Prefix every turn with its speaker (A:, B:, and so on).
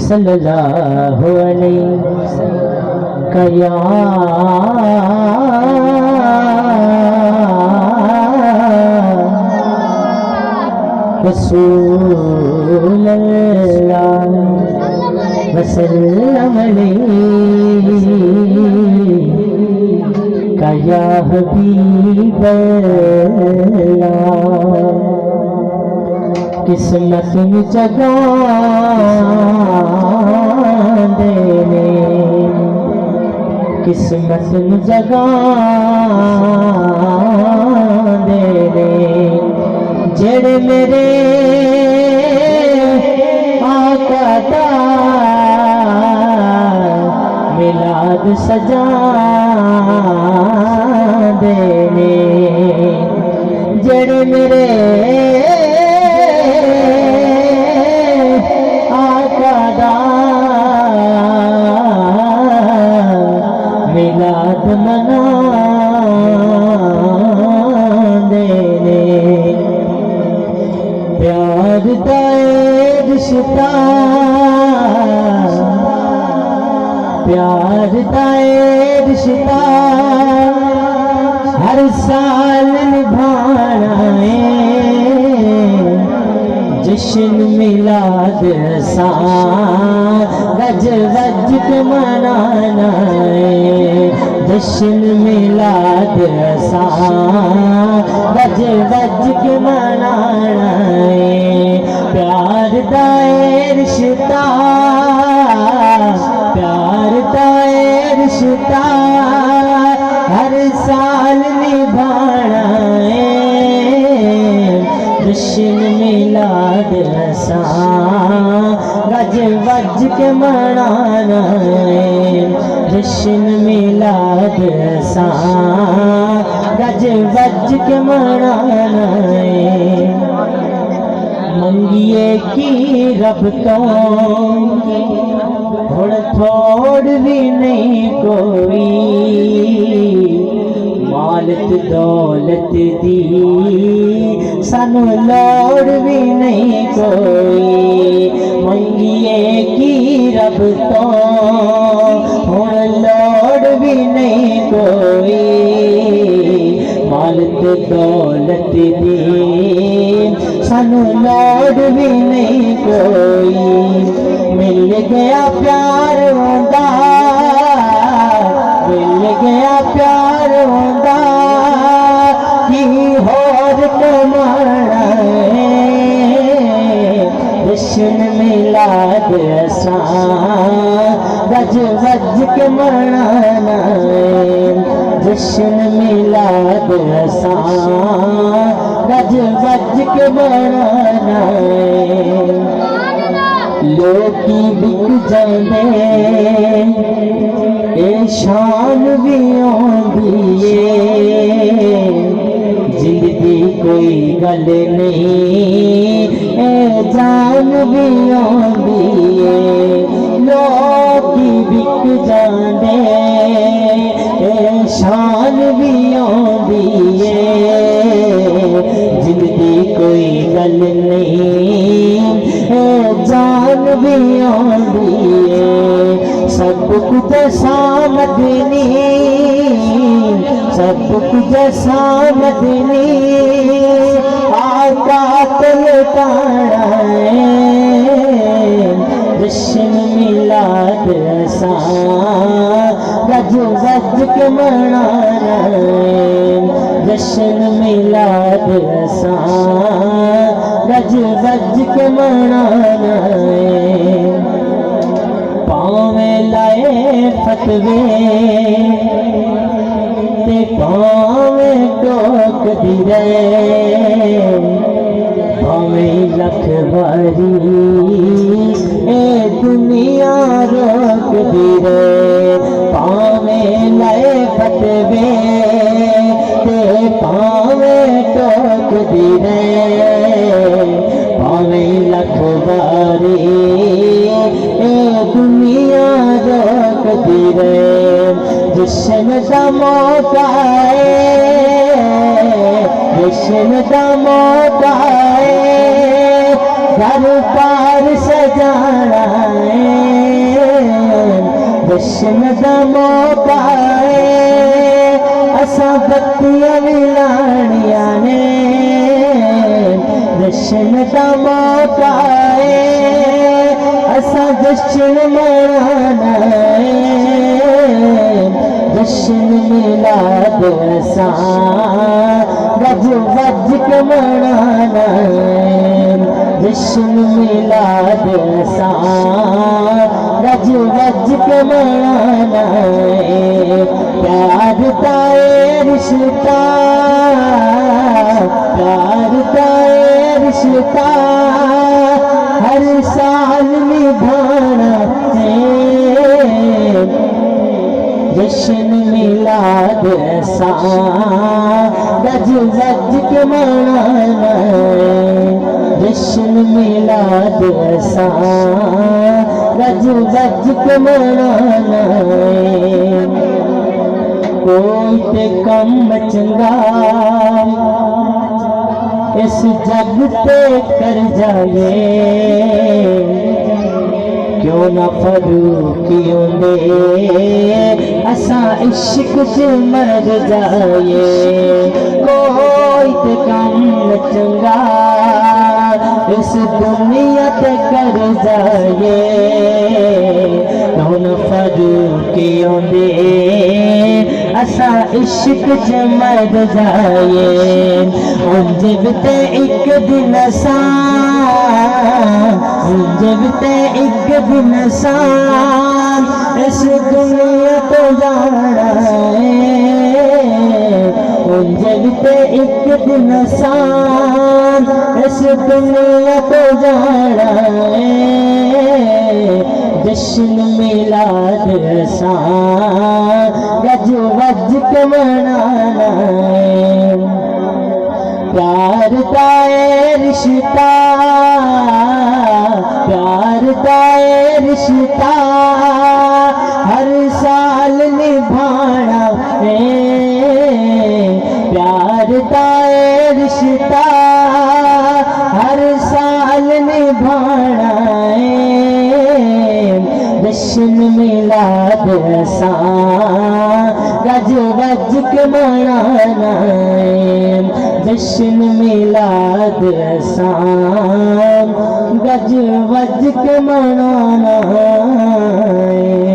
A: सल्लल्लाहु अलैहि वसल्लम का या रसूल अल्लाह वसल्लम अलैहि का या हबीब अल्लाह। किस्मत में जगा देने, किस्मत में जगा देने जेड़े मेरे आका दा मिलाद सजा देने, जेड़े मेरे आका दा मिलाद मना देने। प्यार दा रिश्ता, प्यार दा रिश्ता हर साल निभाना है। जश्न मिलाद सा गज वज के मनाना है। जश्न मिलाद सा गज वज के मनाना है। प्यार दा रिश्ता, प्यार दा रिश्ता हर साल निभाना है। जश्न मिलाद सा गज वज के मनाना है। जश्न मिलाद सा गज वज के मनाना है। मंगिए की रब तो हुण थोड़ भी नहीं कोई, मालत दौलत दी सानू लोड़ भी नहीं कोई। मंगिए की रब तो हुण लोड़ भी नहीं कोई, मालत दौलत दी सानू लोड़ भी नहीं कोई। मिल गया प्यार होंदा, मिल गया प्यार होंदा की होर कमाना है। जश्न मिलाद सा गज वज के मनाना है। जश्न मिलाद सा गज वज के मनाना है। लोकी बिक जांदे ए शान भी आंदी ए, जिंदगी कोई गल नहीं ए जान भी आंदी ए। लोकी बिक जांदे ए शान भी आंदी ए, जिंदगी कोई गल नहीं जान भी आंदी है। सब कुछ सामदनी, सब कुछ सामदनी आका लुटाना है। जश्न मिलाद सा गज वज के मनाना है। जश्न मिलाद सा गज वज के मनाना है। पावे लाए फतवे ते पावे टोक दी रे, पावे लख बारी ए दुनिया रोक दी रे। पावे लाए फतवे ते पावे टोक दी रे, पावे लख बारी ए दुनिया रोक दी रे। जश्न दा मौका है, जश्न दा मौका है, घर पार सजाना जश्न दा मौका है असां बत्तियां भी लानियां ने जश्न दा मौका है असां जश्न मनाना है जश्न मिलाद असां गज वज के मनाना है जश्न मिलाद असां गज वज के मनाना है प्यार दा रिश्ता प्यार दा रिश्ता हर साल निभाना है जश्न मिलाद असां गज वज के मनाना है जश्न मिलाद असां गज वज के मनाना है कोई ते कम चंगा इस जग ते कर जाए क्यों ना फरूकी होंदे असां इश्क च मर जाए कोई ते कम चंगा इस दुनिया ते कर जाए क्यों ना फरूकी होंदे असां इश्क च मर जाए जब ते एक दिन असां जब ते एक दिन असां इस दुनिया तो जाना है जब ते एक दिन असां इस दुनिया तो जाना है जश्न मिलाद असां गज वज के मनाना है प्यार दा रिश्ता प्यार दा रिश्ता हर साल निभाना है प्यार दा रिश्ता हर साल निभाना है जश्न मिलाद असां गज वज के मनाना है जश्न मिलाद असां गज वज के मनाना है।